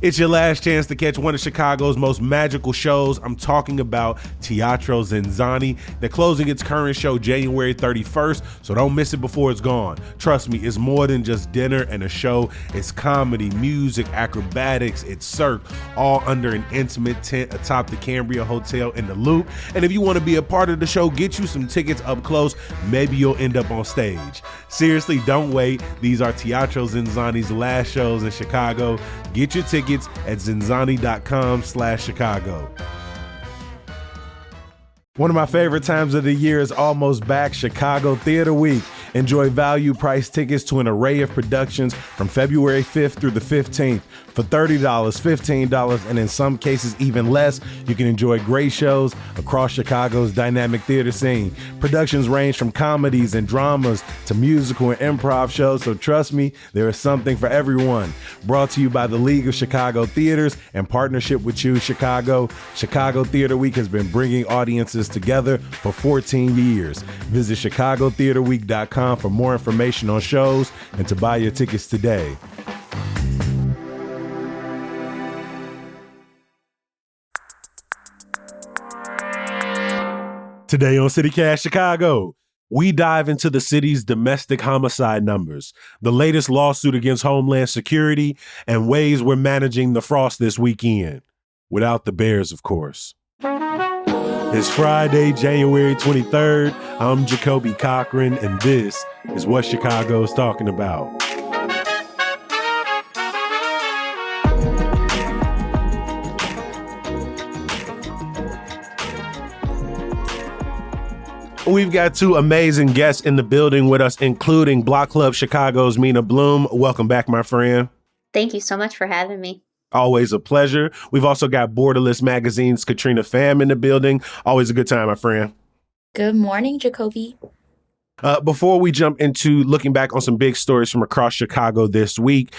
It's your last chance to catch one of Chicago's most magical shows. I'm talking about Teatro Zinzanni. They're closing its current show January 31st, so don't miss it before it's gone. Trust me, it's more than just dinner and a show. It's comedy, music, acrobatics, it's cirque, all under an intimate tent atop the Cambria Hotel in the Loop. And if you want to be a part of the show, get you some tickets up close. Maybe you'll end up on stage. Seriously, don't wait. These are Teatro Zinzanni's last shows in Chicago. Get your tickets at zinzanni.com/Chicago. One of my favorite times of the year is almost back, Chicago Theater Week. Enjoy value price tickets to an array of productions from February 5th through the 15th. For $30, $15, and in some cases even less, you can enjoy great shows across Chicago's dynamic theater scene. Productions range from comedies and dramas to musical and improv shows, so trust me, there is something for everyone. Brought to you by the League of Chicago Theaters in partnership with Choose Chicago, Chicago Theater Week has been bringing audiences together for 14 years. Visit chicagotheaterweek.com for more information on shows and to buy your tickets today. Today on CityCast Chicago, we dive into the city's domestic homicide numbers, the latest lawsuit against Homeland Security, and ways we're managing the frost this weekend. Without the Bears, of course. It's Friday, January 23rd. I'm Jacoby Cochran, and this is what Chicago's talking about. We've got two amazing guests in the building with us, including Block Club Chicago's Mina Bloom. Welcome back, my friend. Thank you so much for having me. Always a pleasure. We've also got Borderless Magazine's Katrina Pham in the building. Always a good time, my friend. Good morning, Jacoby. Before we jump into looking back on some big stories from across Chicago this week,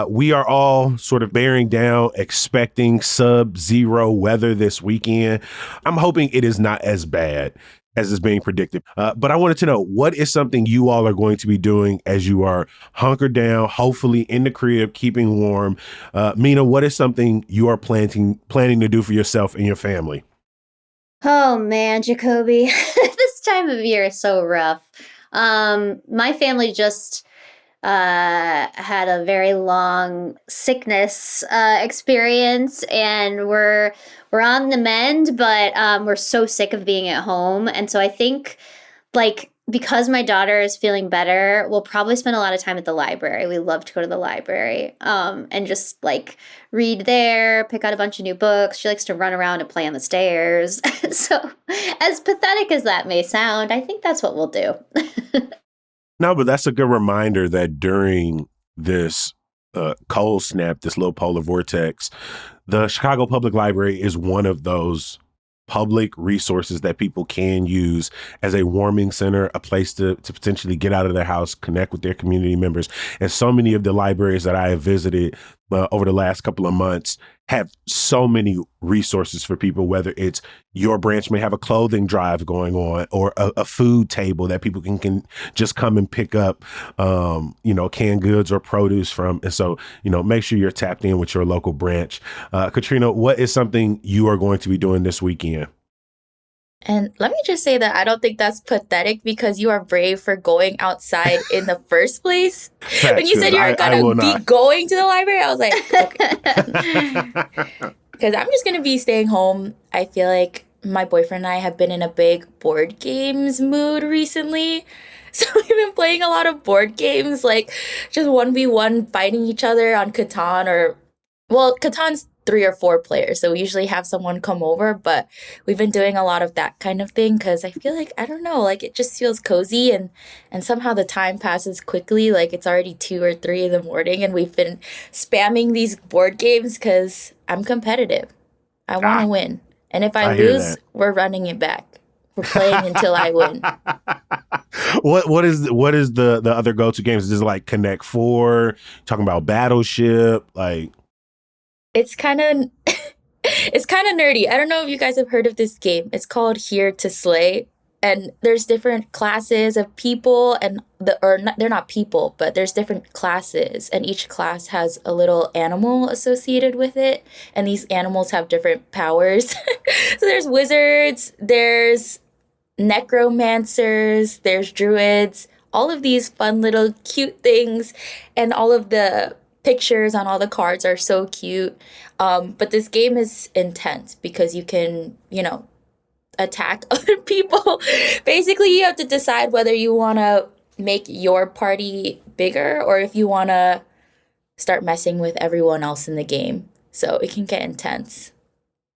we are all sort of bearing down, expecting sub-zero weather this weekend. I'm hoping it is not as bad as is being predicted. But I wanted to know, what is something you all are going to be doing as you are hunkered down, hopefully in the crib, keeping warm? Mina, what is something you are planning to do for yourself and your family? Oh man, Jacoby, this time of year is so rough. My family just had a very long sickness experience, and we're on the mend, but we're so sick of being at home. And so I think, like, because my daughter is feeling better, we'll probably spend a lot of time at the library. We love to go to the library and just like read there, pick out a bunch of new books. She likes to run around and play on the stairs. So as pathetic as that may sound, I think that's what we'll do. No, but that's a good reminder that during this cold snap, this low polar vortex, the Chicago Public Library is one of those public resources that people can use as a warming center, a place to potentially get out of their house, connect with their community members. And so many of the libraries that I have visited over the last couple of months have so many resources for people, whether it's your branch may have a clothing drive going on or a food table that people can just come and pick up, canned goods or produce from. And so, make sure you're tapped in with your local branch. Katrina, what is something you are going to be doing this weekend? And let me just say that I don't think that's pathetic, because you are brave for going outside in the first place. When you said you were going to be going to the library, I was like, okay. Because I'm just going to be staying home. I feel like my boyfriend and I have been in a big board games mood recently. So we've been playing a lot of board games, like just 1v1 fighting each other on Catan Catan's 3 or 4 players, so we usually have someone come over, but we've been doing a lot of that kind of thing because I feel like, I don't know, like it just feels cozy, and somehow the time passes quickly, like it's already 2 or 3 in the morning, and we've been spamming these board games because I'm competitive. I want to win, and if I lose, we're running it back. We're playing until I win. What is the other go-to games? Is it like Connect 4, talking about Battleship, like... It's kind of nerdy. I don't know if you guys have heard of this game. It's called Here to Slay. And there's different classes of people, and they're not people, but there's different classes, and each class has a little animal associated with it, and these animals have different powers. So there's wizards, there's necromancers, there's druids, all of these fun little cute things, and all of the pictures on all the cards are so cute. But this game is intense because you can, attack other people. Basically, you have to decide whether you want to make your party bigger or if you want to start messing with everyone else in the game. So it can get intense.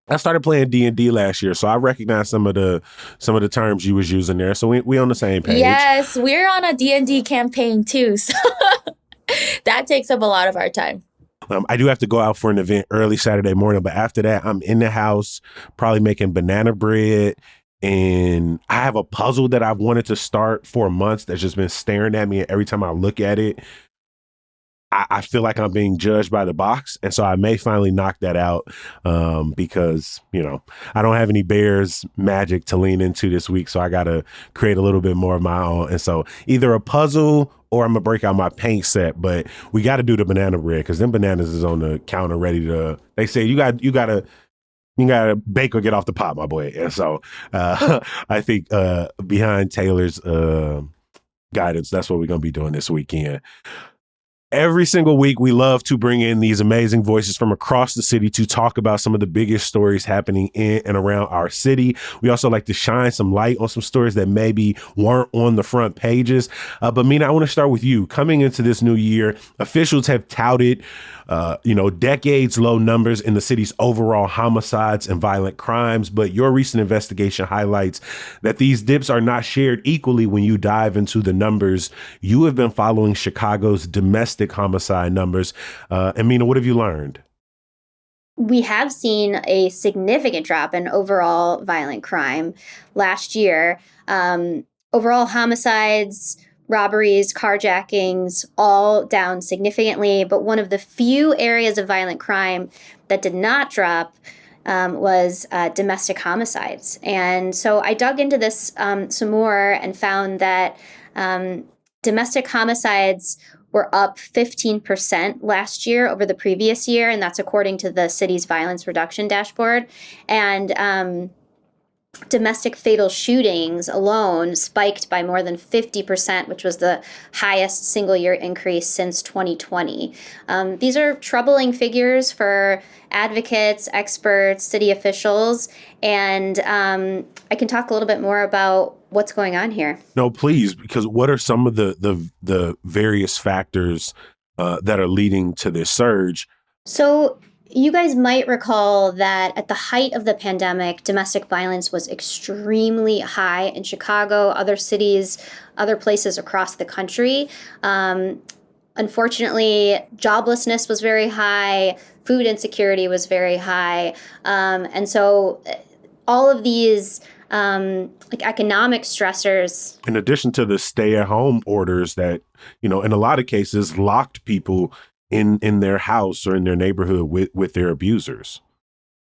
I started playing D&D last year, so I recognize some of the terms you was using there. So we on the same page. Yes, we're on a D&D campaign too, so that takes up a lot of our time. I do have to go out for an event early Saturday morning, but after that, I'm in the house, probably making banana bread. And I have a puzzle that I've wanted to start for months that's just been staring at me. And every time I look at it, I feel like I'm being judged by the box. And so I may finally knock that out because, I don't have any Bears magic to lean into this week. So I got to create a little bit more of my own. And so either a puzzle or I'm going to break out my paint set. But we got to do the banana bread because them bananas is on the counter ready to, they say you got to bake or get off the pot, my boy. And so I think behind Taylor's guidance, that's what we're going to be doing this weekend. Every single week, we love to bring in these amazing voices from across the city to talk about some of the biggest stories happening in and around our city. We also like to shine some light on some stories that maybe weren't on the front pages. But Mina, I want to start with you. Coming into this new year, officials have touted decades low numbers in the city's overall homicides and violent crimes. But your recent investigation highlights that these dips are not shared equally when you dive into the numbers. You have been following Chicago's domestic homicide numbers. And Mina, what have you learned? We have seen a significant drop in overall violent crime last year. Overall homicides, robberies, carjackings, all down significantly. But one of the few areas of violent crime that did not drop was domestic homicides. And so I dug into this some more and found that domestic homicides were up 15% last year over the previous year, and that's according to the city's violence reduction dashboard. And domestic fatal shootings alone spiked by more than 50%, which was the highest single-year increase since 2020. These are troubling figures for advocates, experts, city officials, and I can talk a little bit more about what's going on here. No, please, because what are some of the various factors that are leading to this surge? So you guys might recall that at the height of the pandemic, domestic violence was extremely high in Chicago, other cities, other places across the country. Unfortunately, joblessness was very high, food insecurity was very high. And so all of these economic stressors. In addition to the stay-at-home orders that, in a lot of cases locked people in their house or in their neighborhood with their abusers.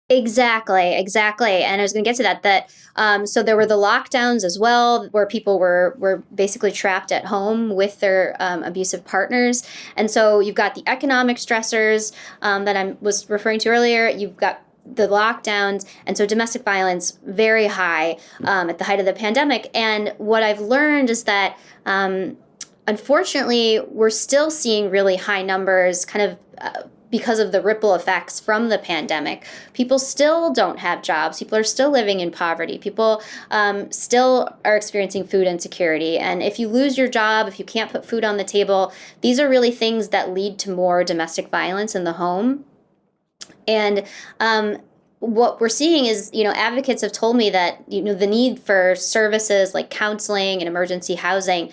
Exactly. And I was going to get to that, so there were the lockdowns as well, where people were basically trapped at home with their abusive partners. And so you've got the economic stressors that I was referring to earlier. You've got the lockdowns, and so domestic violence very high at the height of the pandemic. And what I've learned is that unfortunately, we're still seeing really high numbers kind of because of the ripple effects from the pandemic. People still don't have jobs. People are still living in poverty. People still are experiencing food insecurity. And if you lose your job, if you can't put food on the table, these are really things that lead to more domestic violence in the home. And what we're seeing is, advocates have told me that, the need for services like counseling and emergency housing,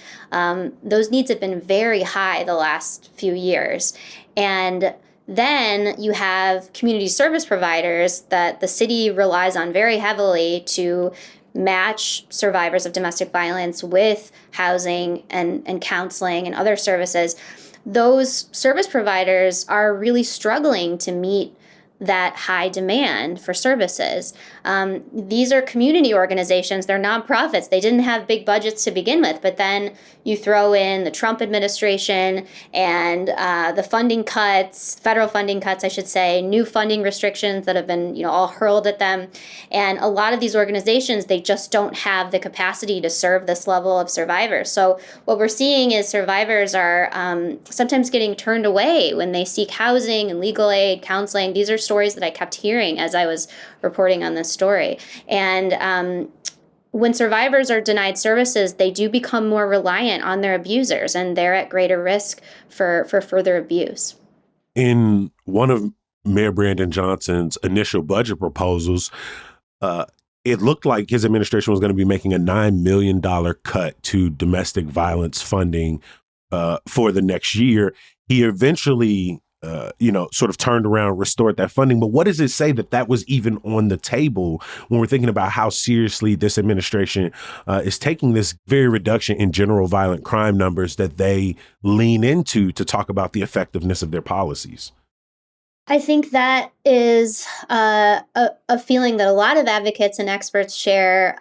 those needs have been very high the last few years. And then you have community service providers that the city relies on very heavily to match survivors of domestic violence with housing and counseling and other services. Those service providers are really struggling to meet that high demand for services. These are community organizations, they're nonprofits. They didn't have big budgets to begin with, but then you throw in the Trump administration and the funding cuts, federal funding cuts, I should say, new funding restrictions that have been, all hurled at them. And a lot of these organizations, they just don't have the capacity to serve this level of survivors. So what we're seeing is survivors are sometimes getting turned away when they seek housing and legal aid, counseling. These are stories that I kept hearing as I was reporting on this story. And when survivors are denied services, they do become more reliant on their abusers, and they're at greater risk for further abuse. In one of Mayor Brandon Johnson's initial budget proposals, it looked like his administration was going to be making a $9 million cut to domestic violence funding for the next year. He eventually sort of turned around, restored that funding. But what does it say that was even on the table when we're thinking about how seriously this administration is taking this very reduction in general violent crime numbers that they lean into to talk about the effectiveness of their policies? I think that is a feeling that a lot of advocates and experts share.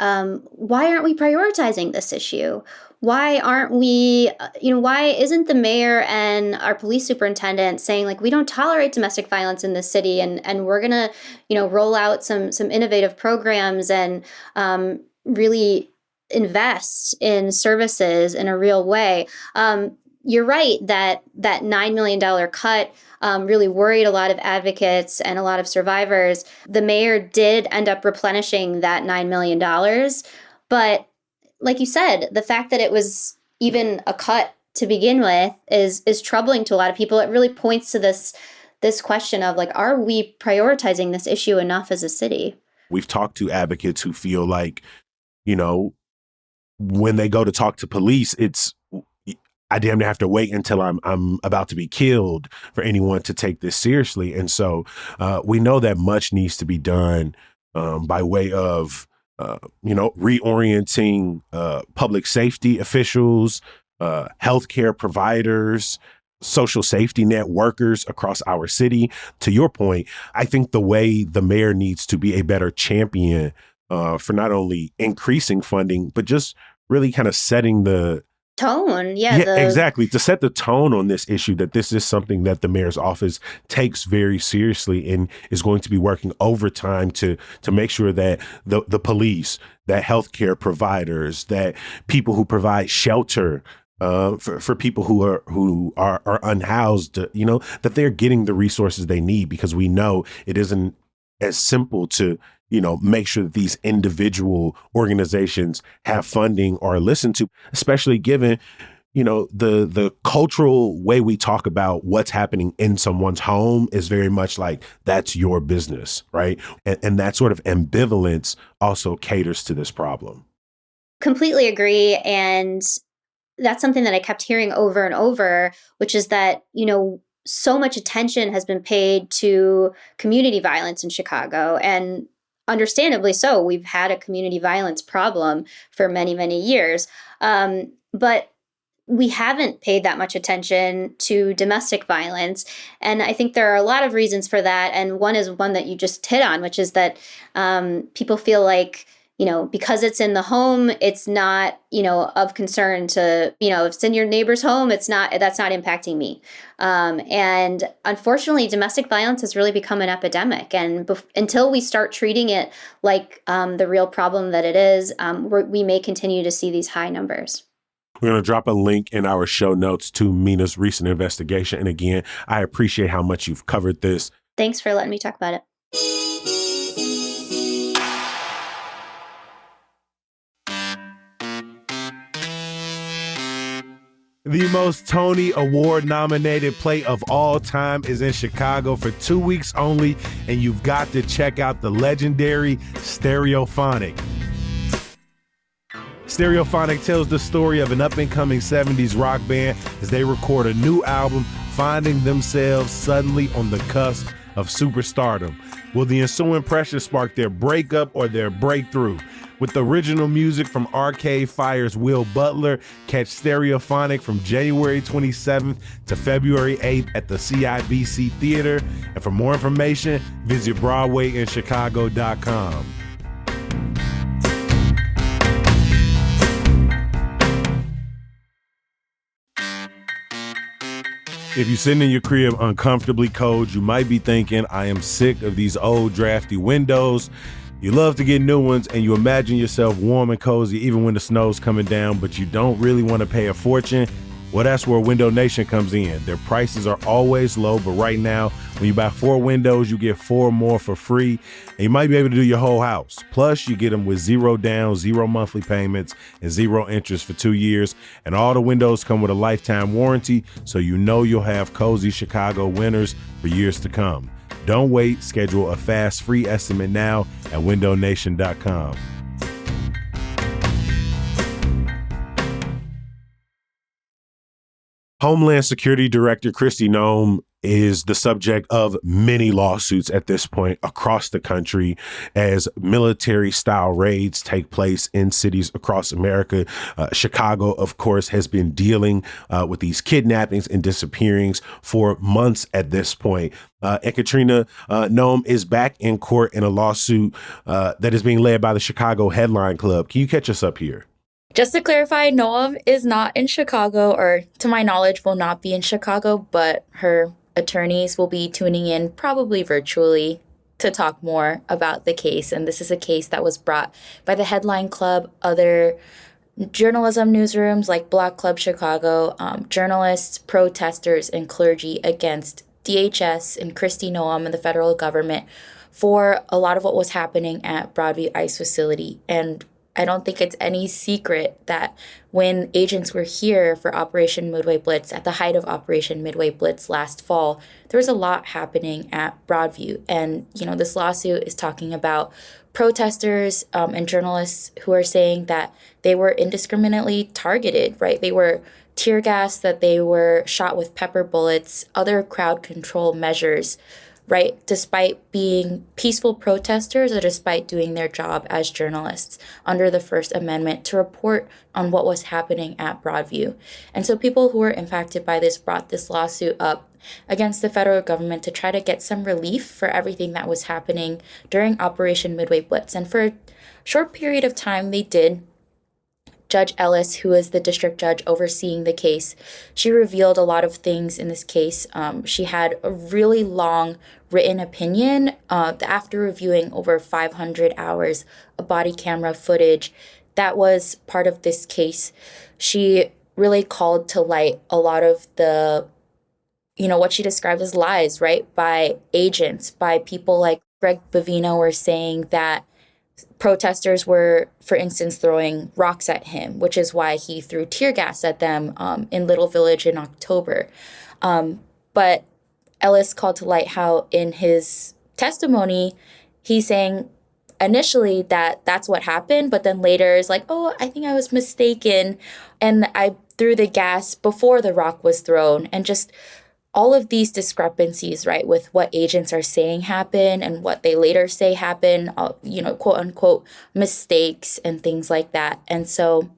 Why aren't we prioritizing this issue? Why aren't we, why isn't the mayor and our police superintendent saying, like, we don't tolerate domestic violence in this city, and we're going to, roll out some innovative programs and really invest in services in a real way? You're right that $9 million cut really worried a lot of advocates and a lot of survivors. The mayor did end up replenishing that $9 million. But like you said, the fact that it was even a cut to begin with is troubling to a lot of people. It really points to this question of, like, are we prioritizing this issue enough as a city? We've talked to advocates who feel like, when they go to talk to police, it's, I damn near have to wait until I'm about to be killed for anyone to take this seriously. And so we know that much needs to be done by way of, reorienting public safety officials, healthcare providers, social safety net workers across our city. To your point, I think the way the mayor needs to be a better champion for not only increasing funding, but just really kind of setting the tone. Exactly. To set the tone on this issue, that this is something that the mayor's office takes very seriously and is going to be working overtime to make sure that the police, that healthcare providers, that people who provide shelter for people who are unhoused, that they're getting the resources they need, because we know it isn't as simple to make sure that these individual organizations have funding or are listened to, especially given, the cultural way we talk about what's happening in someone's home is very much like, that's your business, right? And that sort of ambivalence also caters to this problem. Completely agree. And that's something that I kept hearing over and over, which is that, so much attention has been paid to community violence in Chicago, and understandably so. We've had a community violence problem for many, many years. But we haven't paid that much attention to domestic violence. And I think there are a lot of reasons for that. And one is one that you just hit on, which is that people feel like, because it's in the home, it's not, of concern to, if it's in your neighbor's home, that's not impacting me. And unfortunately, domestic violence has really become an epidemic. And until we start treating it like the real problem that it is, we may continue to see these high numbers. We're going to drop a link in our show notes to Mina's recent investigation. And again, I appreciate how much you've covered this. Thanks for letting me talk about it. The most Tony Award nominated play of all time is in Chicago for 2 weeks only, and you've got to check out the legendary Stereophonic. Stereophonic tells the story of an up-and-coming 70s rock band as they record a new album, finding themselves suddenly on the cusp of superstardom. Will the ensuing pressure spark their breakup or their breakthrough? with original music from Arcade Fire's Will Butler. Catch Stereophonic from January 27th to February 8th at the CIBC Theater. And for more information, visit BroadwayInChicago.com. If you're sitting in your crib uncomfortably cold, you might be thinking, I am sick of these old drafty windows. You love to get new ones and you imagine yourself warm and cozy even when the snow's coming down, but you don't really want to pay a fortune. Well, that's where Window Nation comes in. Their prices are always low, but right now, when you buy 4 windows, you get 4 more for free, and you might be able to do your whole house. Plus, you get them with 0 down, 0 monthly payments, and 0 interest for 2 years. And all the windows come with a lifetime warranty, so you know you'll have cozy Chicago winters for years to come. Don't wait. Schedule a fast free estimate now at windownation.com. Homeland Security Director Kristi Noem is the subject of many lawsuits at this point across the country as military-style raids take place in cities across America. Chicago, of course, has been dealing with these kidnappings and disappearings for months at this point. And Katrina Noem is back in court in a lawsuit that is being led by the Chicago Headline Club. Can you catch us up here? Just to clarify, Noem is not in Chicago, or to my knowledge, will not be in Chicago, but her attorneys will be tuning in probably virtually to talk more about the case. And this is a case that was brought by the Headline Club, other journalism newsrooms like Block Club Chicago, journalists, protesters, and clergy against DHS and Kristi Noem and the federal government for a lot of what was happening at Broadview ICE facility. And I don't think it's any secret that when agents were here for Operation Midway Blitz, at the height of Operation Midway Blitz last fall, there was a lot happening at Broadview. And, this lawsuit is talking about protesters and journalists who are saying that they were indiscriminately targeted, right? They were tear gassed, that they were shot with pepper bullets, other crowd control measures, right? Despite being peaceful protesters or despite doing their job as journalists under the First Amendment to report on what was happening at Broadview. And so people who were impacted by this brought this lawsuit up against the federal government to try to get some relief for everything that was happening during Operation Midway Blitz. And for a short period of time, they did. Judge Ellis, who is the district judge overseeing the case, she revealed a lot of things in this case. She had a really long written opinion after reviewing over 500 hours of body camera footage that was part of this case. She really called to light a lot of the, what she described as lies, right, by agents, by people like Greg Bavino were saying that protesters were, for instance, throwing rocks at him, which is why he threw tear gas at them in Little Village in October. But Ellis called to light how in his testimony, he's saying initially that that's what happened, but then later is like, oh, I think I was mistaken. And I threw the gas before the rock was thrown. And just all of these discrepancies, right, with what agents are saying happen and what they later say happen, quote unquote, mistakes and things like that. And so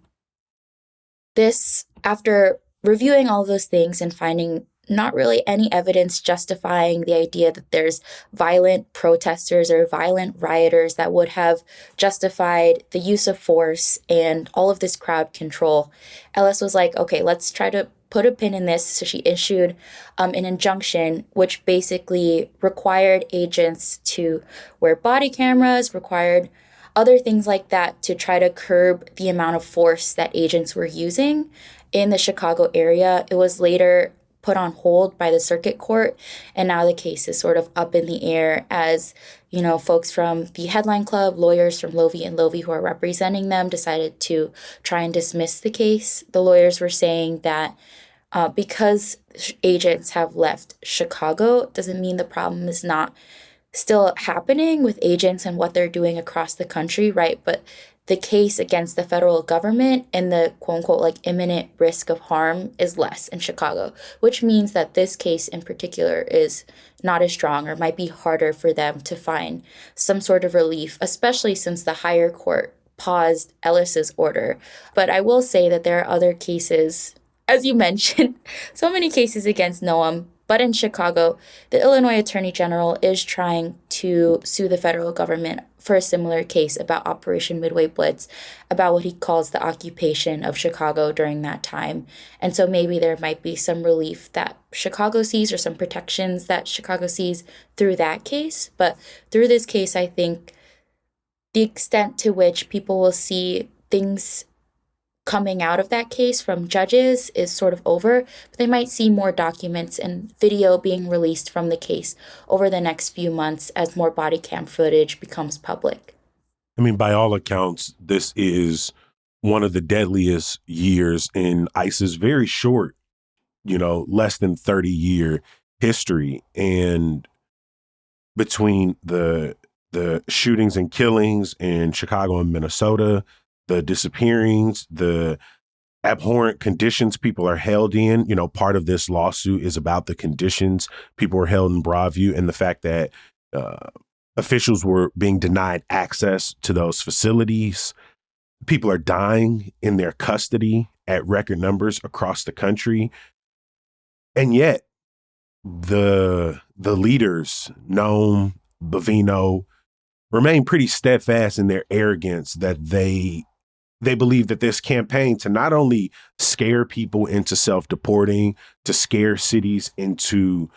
this, after reviewing all those things and finding not really any evidence justifying the idea that there's violent protesters or violent rioters that would have justified the use of force and all of this crowd control, Ellis was like, okay, let's try to put a pin in this. So she issued an injunction, which basically required agents to wear body cameras, required other things like that to try to curb the amount of force that agents were using in the Chicago area. It was later put on hold by the circuit court, and now the case is sort of up in the air as, folks from the Headline Club, lawyers from Lovey and Lovey who are representing them decided to try and dismiss the case. The lawyers were saying that because agents have left Chicago doesn't mean the problem is not still happening with agents and what they're doing across the country, right? But the case against the federal government and the quote-unquote like imminent risk of harm is less in Chicago, which means that this case in particular is not as strong or might be harder for them to find some sort of relief, especially since the higher court paused Ellis's order. But I will say that there are other cases, as you mentioned, so many cases against Noam. But in Chicago, the Illinois Attorney General is trying to sue the federal government for a similar case about Operation Midway Blitz, about what he calls the occupation of Chicago during that time. And so maybe there might be some relief that Chicago sees or some protections that Chicago sees through that case. But through this case, I think the extent to which people will see things coming out of that case from judges is sort of over, but they might see more documents and video being released from the case over the next few months as more body cam footage becomes public. I mean, by all accounts, this is one of the deadliest years in ICE's very short, less than 30-year history. And between the shootings and killings in Chicago and Minnesota, the disappearings, the abhorrent conditions people are held in. Part of this lawsuit is about the conditions people were held in Broadview and the fact that officials were being denied access to those facilities. People are dying in their custody at record numbers across the country. And yet the leaders, Noam, Bavino, remain pretty steadfast in their arrogance that they believe that this campaign to not only scare people into self-deporting, to scare cities into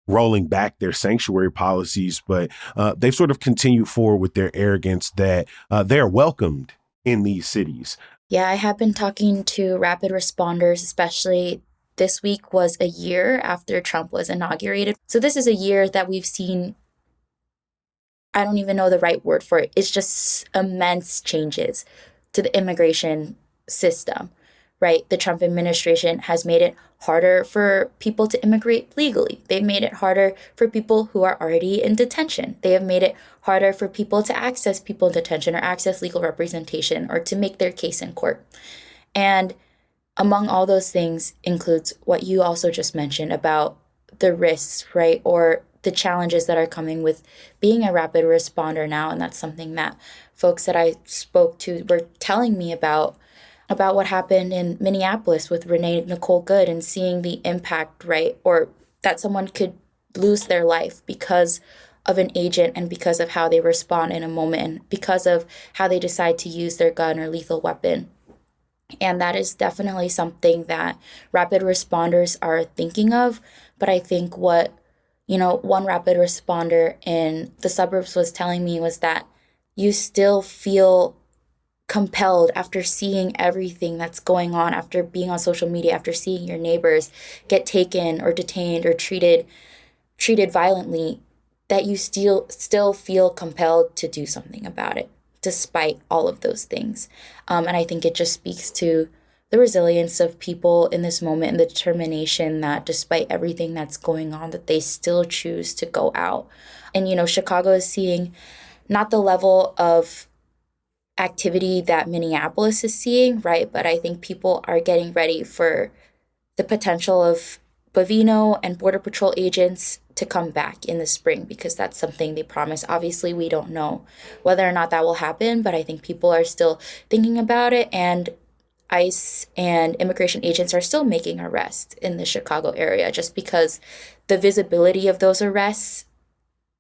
rolling back their sanctuary policies, but they've sort of continued forward with their arrogance that they're welcomed in these cities. Yeah, I have been talking to rapid responders, especially this week was a year after Trump was inaugurated. So this is a year that we've seen, I don't even know the right word for it. It's just immense changes to the immigration system, right? The Trump administration has made it harder for people to immigrate legally. They've made it harder for people who are already in detention. They have made it harder for people to access people in detention or access legal representation or to make their case in court. And among all those things includes what you also just mentioned about the risks, right? Or the challenges that are coming with being a rapid responder now. And that's something that folks that I spoke to were telling me about what happened in Minneapolis with Renee Nicole Good and seeing the impact, right? Or that someone could lose their life because of an agent and because of how they respond in a moment and because of how they decide to use their gun or lethal weapon. And that is definitely something that rapid responders are thinking of. But I think what, one rapid responder in the suburbs was telling me was that you still feel compelled after seeing everything that's going on, after being on social media, after seeing your neighbors get taken or detained or treated violently, that you still feel compelled to do something about it, despite all of those things. And I think it just speaks to the resilience of people in this moment and the determination that despite everything that's going on, that they still choose to go out. And, Chicago is seeing not the level of activity that Minneapolis is seeing, right? But I think people are getting ready for the potential of Bavino and Border Patrol agents to come back in the spring because that's something they promise. Obviously, we don't know whether or not that will happen, but I think people are still thinking about it, and ICE and immigration agents are still making arrests in the Chicago area just because the visibility of those arrests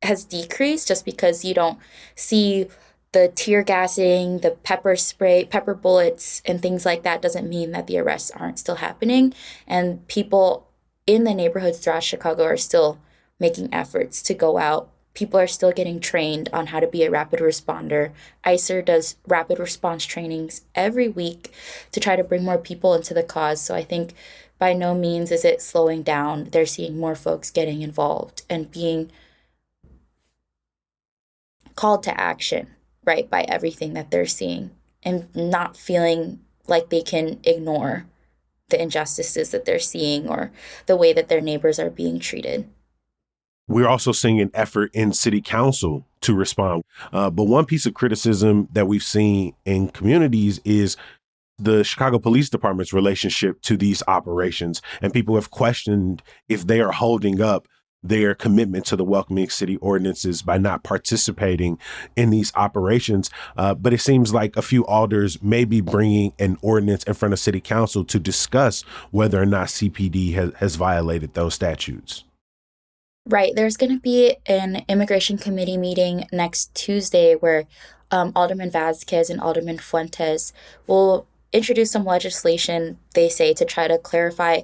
has decreased, just because you don't see the tear gassing, the pepper spray, pepper bullets, and things like that doesn't mean that the arrests aren't still happening. And people in the neighborhoods throughout Chicago are still making efforts to go out. People are still getting trained on how to be a rapid responder. ICER does rapid response trainings every week to try to bring more people into the cause. So I think by no means is it slowing down. They're seeing more folks getting involved and being called to action, right, by everything that they're seeing and not feeling like they can ignore the injustices that they're seeing or the way that their neighbors are being treated. We're also seeing an effort in city council to respond. But one piece of criticism that we've seen in communities is the Chicago Police Department's relationship to these operations. And people have questioned if they are holding up their commitment to the Welcoming City ordinances by not participating in these operations. But it seems like a few alders may be bringing an ordinance in front of City Council to discuss whether or not CPD has violated those statutes. Right. There's going to be an immigration committee meeting next Tuesday where Alderman Vasquez and Alderman Fuentes will introduce some legislation, they say, to try to clarify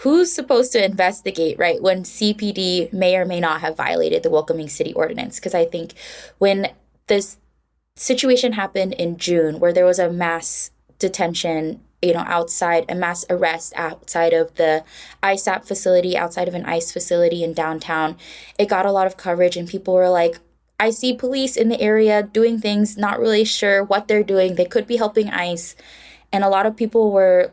who's supposed to investigate, right, when CPD may or may not have violated the Welcoming City Ordinance. Because I think when this situation happened in June where there was a mass detention, outside, a mass arrest outside of the ISAP facility, outside of an ICE facility in downtown, it got a lot of coverage and people were like, I see police in the area doing things, not really sure what they're doing. They could be helping ICE. And a lot of people were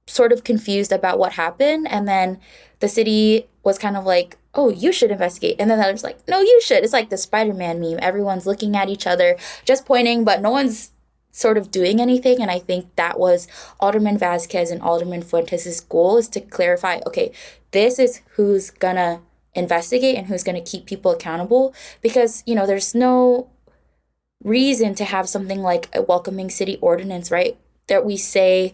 sort of confused about what happened. And then the city was kind of like, oh, you should investigate. And then others like, no, you should. It's like the Spider-Man meme. Everyone's looking at each other, just pointing, but no one's sort of doing anything. And I think that was Alderman Vasquez and Alderman Fuentes' goal, is to clarify, okay, this is who's gonna investigate and who's gonna keep people accountable. Because, there's no reason to have something like a Welcoming City Ordinance, right? That we say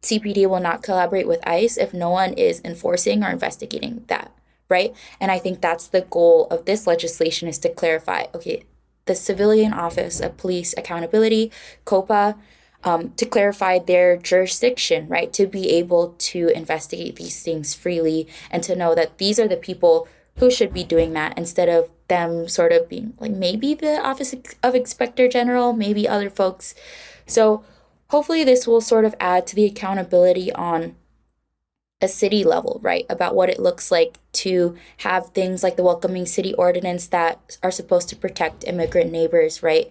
CPD will not collaborate with ICE if no one is enforcing or investigating that, right? And I think that's the goal of this legislation, is to clarify, okay, the Civilian Office of Police Accountability, COPA, to clarify their jurisdiction, right? To be able to investigate these things freely and to know that these are the people who should be doing that, instead of them sort of being like maybe the Office of Inspector General, maybe other folks. So hopefully this will sort of add to the accountability on a city level, right? About what it looks like to have things like the Welcoming City Ordinance that are supposed to protect immigrant neighbors, right?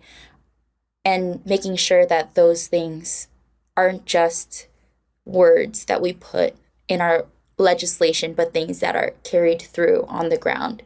And making sure that those things aren't just words that we put in our legislation, but things that are carried through on the ground.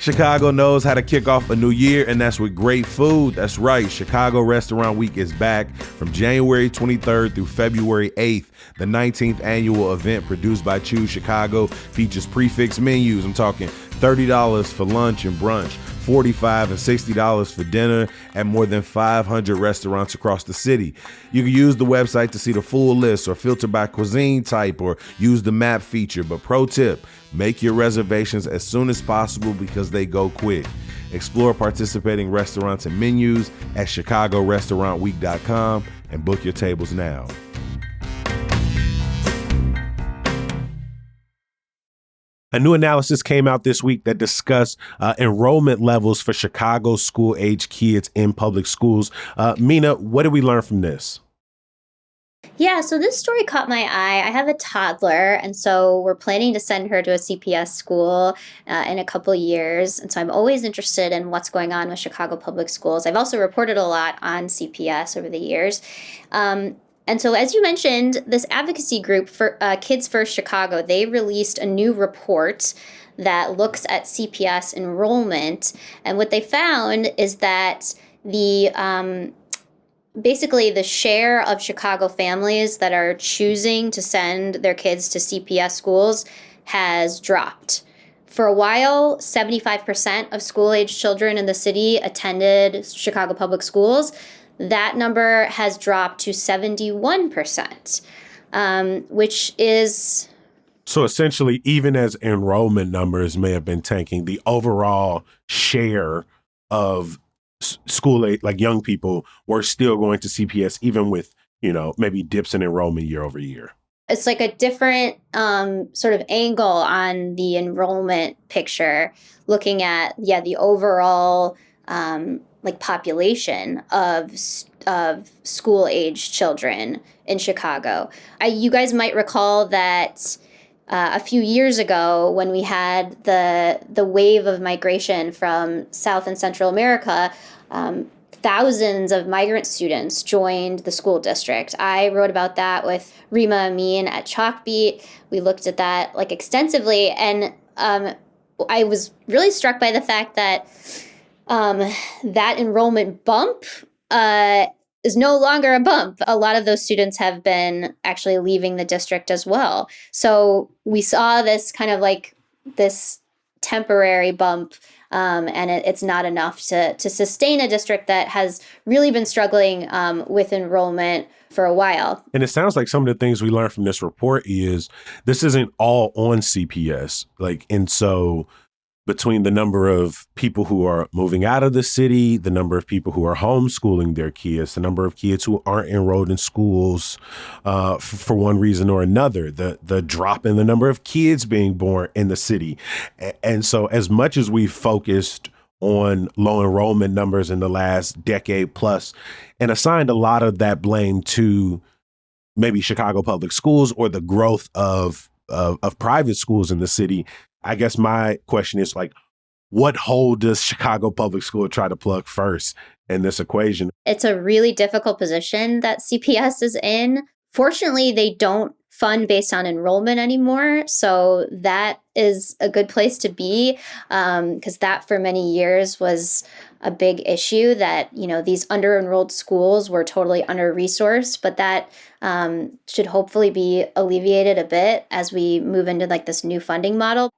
Chicago knows how to kick off a new year, and that's with great food. That's right. Chicago Restaurant Week is back from January 23rd through February 8th. The 19th annual event, produced by Choose Chicago, features prefix menus. I'm talking $30 for lunch and brunch, $45 and $60 for dinner at more than 500 restaurants across the city. You can use the website to see the full list, or filter by cuisine type, or use the map feature. But pro tip, make your reservations as soon as possible because they go quick. Explore participating restaurants and menus at ChicagoRestaurantWeek.com and book your tables now. A new analysis came out this week that discussed enrollment levels for Chicago school-age kids in public schools. Mina, what did we learn from this? Yeah, so this story caught my eye. I have a toddler, and so we're planning to send her to a CPS school in a couple years. And so I'm always interested in what's going on with Chicago public schools. I've also reported a lot on CPS over the years. And so, as you mentioned, this advocacy group for Kids First Chicago, they released a new report that looks at CPS enrollment. And what they found is that basically the share of Chicago families that are choosing to send their kids to CPS schools has dropped. For a while, 75% of school-age children in the city attended Chicago public schools. That number has dropped to 71%, which is... So essentially, even as enrollment numbers may have been tanking, the overall share of school age, like young people, were still going to CPS, even with, maybe dips in enrollment year over year. It's like a different sort of angle on the enrollment picture, looking at, the overall population of school-age children in Chicago. You guys might recall that a few years ago, when we had the wave of migration from South and Central America, thousands of migrant students joined the school district. I wrote about that with Rima Amin at Chalkbeat. We looked at that extensively, and I was really struck by the fact that that enrollment bump is no longer a bump. A lot of those students have been actually leaving the district as well. So we saw this kind of like this temporary bump, and it's not enough to sustain a district that has really been struggling with enrollment for a while. And it sounds like some of the things we learned from this report is this isn't all on CPS. And so between the number of people who are moving out of the city, the number of people who are homeschooling their kids, the number of kids who aren't enrolled in schools for one reason or another, the drop in the number of kids being born in the city. And so as much as we focused on low enrollment numbers in the last decade plus and assigned a lot of that blame to maybe Chicago public schools or the growth of private schools in the city, I guess my question is what hole does Chicago public school try to plug first in this equation? It's a really difficult position that CPS is in. Fortunately, they don't fund based on enrollment anymore. So that is a good place to be, because that for many years was a big issue that, these under-enrolled schools were totally under-resourced, but that should hopefully be alleviated a bit as we move into this new funding model.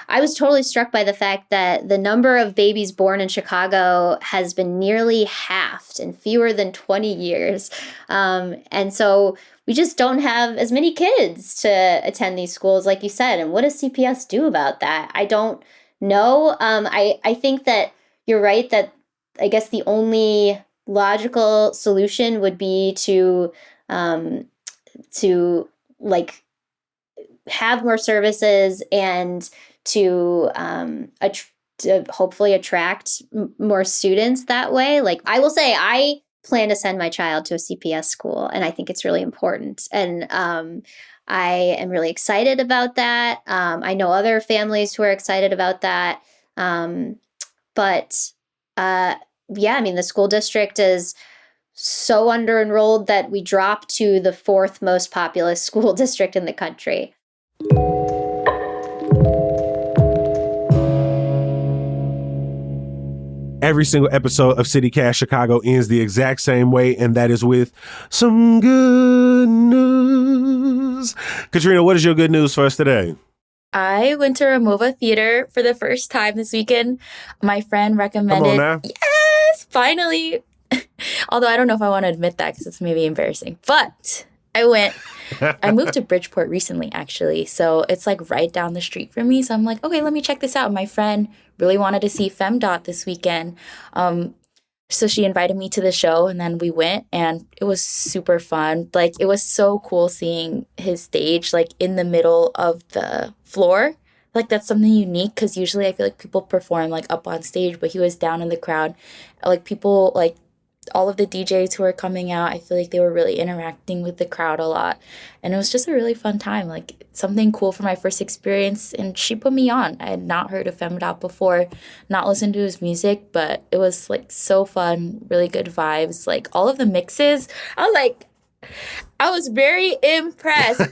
I was totally struck by the fact that the number of babies born in Chicago has been nearly halved in fewer than 20 years. And so we just don't have as many kids to attend these schools, like you said. And what does CPS do about that? I don't know. I think that you're right that I guess the only logical solution would be to have more services and to hopefully attract more students that way. I will say, I plan to send my child to a CPS school, and I think it's really important. And I am really excited about that. I know other families who are excited about that. But the school district is so under-enrolled that we dropped to the 4th most populous school district in the country. Every single episode of CityCast Chicago ends the exact same way, and that is with some good news. Katrina, what is your good news for us today? I went to Ramova Theater for the first time this weekend. My friend recommended. Come on now. Yes, finally. Although I don't know if I want to admit that because it's maybe embarrassing. But I went. I moved to Bridgeport recently, actually. So it's right down the street from me. So I'm okay, let me check this out. My friend really wanted to see FemDot this weekend. So she invited me to the show, and then we went, and it was super fun. It was so cool seeing his stage, in the middle of the floor. That's something unique, because usually I feel people perform, up on stage, but he was down in the crowd. People, all of the DJs who were coming out, I feel they were really interacting with the crowd a lot. And it was just a really fun time, something cool for my first experience. And she put me on. I had not heard of FemDot before, not listened to his music, but it was so fun, really good vibes. All of the mixes, I was very impressed.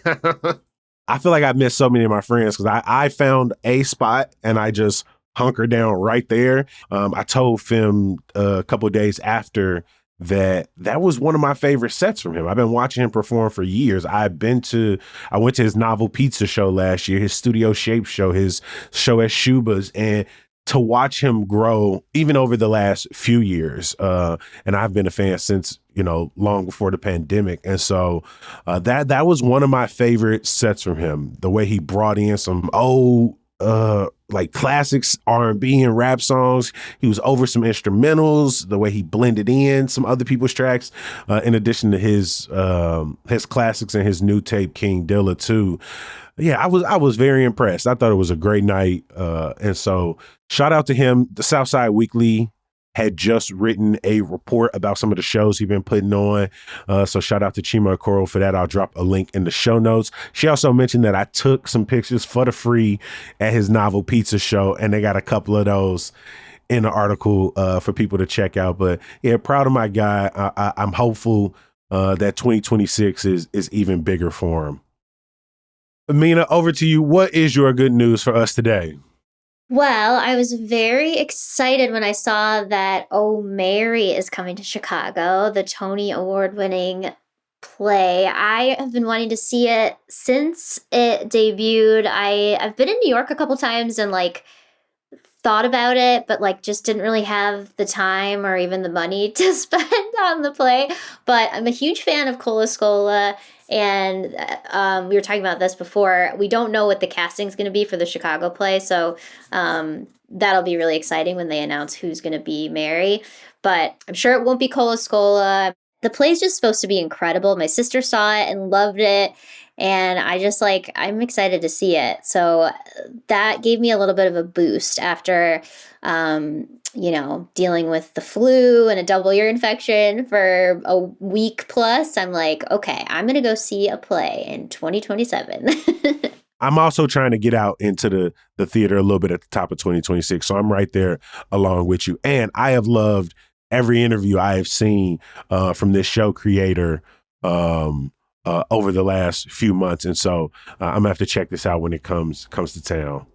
I feel I missed so many of my friends because I found a spot and I just hunker down right there. I told Fem a couple of days after that was one of my favorite sets from him. I've been watching him perform for years. I went to his Novel Pizza show last year, his Studio Shape show, his show at Shuba's, and to watch him grow even over the last few years. And I've been a fan since, long before the pandemic. And so that was one of my favorite sets from him. The way he brought in some old classics, R&B and rap songs. He was over some instrumentals, the way he blended in some other people's tracks, in addition to his classics and his new tape, King Dilla too. Yeah, I was very impressed. I thought it was a great night. And so shout out to him. The Southside Weekly had just written a report about some of the shows he's been putting on. So shout out to Chima Okoro for that. I'll drop a link in the show notes. She also mentioned that I took some pictures for the free at his Novel Pizza show, and they got a couple of those in the article for people to check out. But yeah, proud of my guy. I'm hopeful that 2026 is even bigger for him. Amina, over to you. What is your good news for us today? Well, I was very excited when I saw that Oh Mary is coming to Chicago, the Tony Award winning play. I have been wanting to see it since it debuted. I've been in New York a couple times and like thought about it, but like just didn't really have the time or even the money to spend on the play. But I'm a huge fan of Cola Scola, and we were talking about this before. We don't know what the casting is going to be for the Chicago play, so that'll be really exciting when they announce who's going to be Mary. But I'm sure it won't be Cola Scola. The play's just supposed to be incredible. My sister saw it and loved it. And I just like, I'm excited to see it. So that gave me a little bit of a boost after, dealing with the flu and a double ear infection for a week plus. I'm like, okay, I'm going to go see a play in 2027. I'm also trying to get out into the theater a little bit at the top of 2026. So I'm right there along with you. And I have loved every interview I have seen from this show creator over the last few months. And so I'm gonna have to check this out when it comes to town.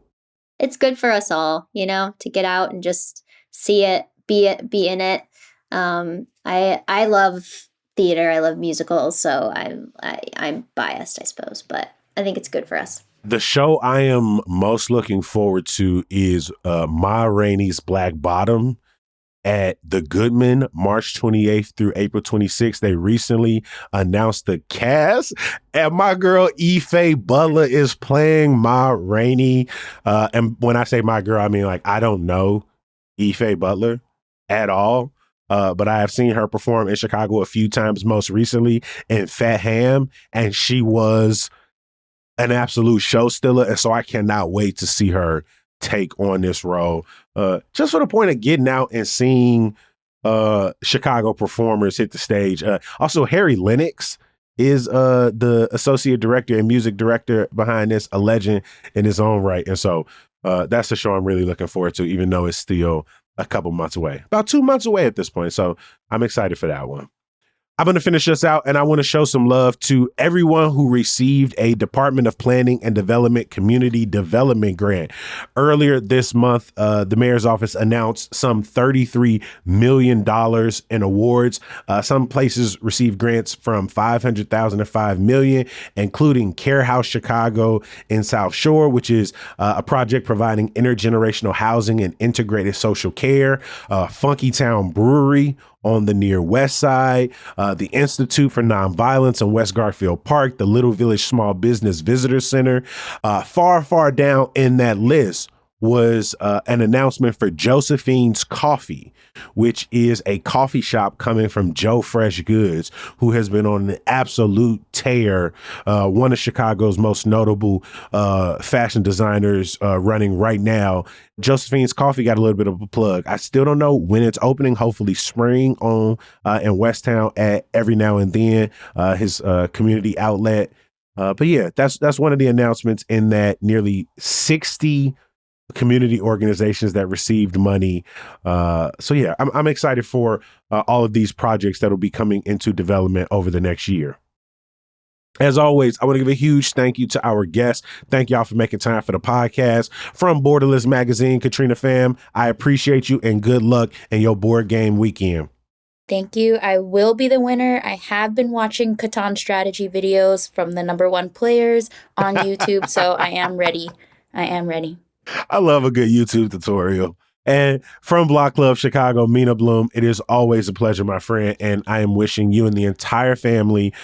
It's good for us all, to get out and just see it, be in it. I love theater. I love musicals. So I'm biased, I suppose, but I think it's good for us. The show I am most looking forward to is Ma Rainey's Black Bottom at the Goodman, March 28th through April 26th. They recently announced the cast, and my girl Ife Butler is playing Ma Rainey. And when I say my girl, I mean like I don't know Ife Butler at all, but I have seen her perform in Chicago a few times, most recently in Fat Ham, and she was an absolute show stealer. And so I cannot wait to see her take on this role, just for the point of getting out and seeing Chicago performers hit the stage. Also, Harry Lennox is the associate director and music director behind this, a legend in his own right. And so that's the show I'm really looking forward to, even though it's still a couple months away, about 2 months away at this point. So I'm excited for that one. I'm going to finish us out, and I want to show some love to everyone who received a Department of Planning and Development Community Development Grant. Earlier this month, the mayor's office announced some $33 million in awards. Some places received grants from $500,000 to $5 million, including Care House Chicago in South Shore, which is a project providing intergenerational housing and integrated social care. Funky Town Brewery on the near west side, the Institute for Nonviolence in West Garfield Park, the Little Village Small Business Visitor Center. Far down in that list was an announcement for Josephine's Coffee, which is a coffee shop coming from Joe Fresh Goods, who has been on an absolute tear. One of Chicago's most notable fashion designers running right now. Josephine's Coffee got a little bit of a plug. I still don't know when it's opening. Hopefully spring on in Westtown at every now and then, his community outlet. But yeah, that's one of the announcements in that nearly 60 community organizations that received money. So yeah, I'm excited for all of these projects that will be coming into development over the next year. As always, I want to give a huge thank you to our guests. Thank y'all for making time for the podcast. From Borderless Magazine, Katrina Pham, I appreciate you and good luck in your board game weekend. Thank you. I will be the winner. I have been watching Catan strategy videos from the #1 players on YouTube, so I am ready. I love a good YouTube tutorial. And from Block Club Chicago, Mina Bloom, it is always a pleasure, my friend. And I am wishing you and the entire family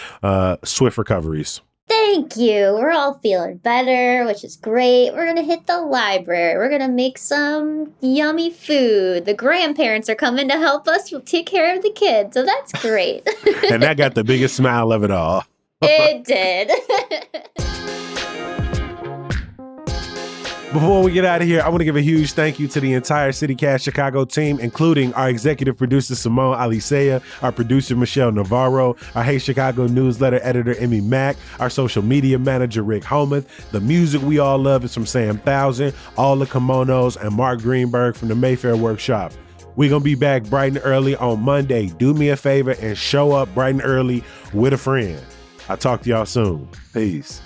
swift recoveries. Thank you. We're all feeling better, which is great. We're going to hit the library. We're going to make some yummy food. The grandparents are coming to help us take care of the kids. So that's great. And that got the biggest smile of it all. It did. Before we get out of here, I want to give a huge thank you to the entire CityCast Chicago team, including our executive producer, Simone Alicea, our producer, Michelle Navarro, our Hey Chicago newsletter editor, Emmy Mack, our social media manager, Rick Homuth. The music we all love is from Sam Thousand, all the kimonos, and Mark Greenberg from the Mayfair Workshop. We're going to be back bright and early on Monday. Do me a favor and show up bright and early with a friend. I'll talk to y'all soon. Peace.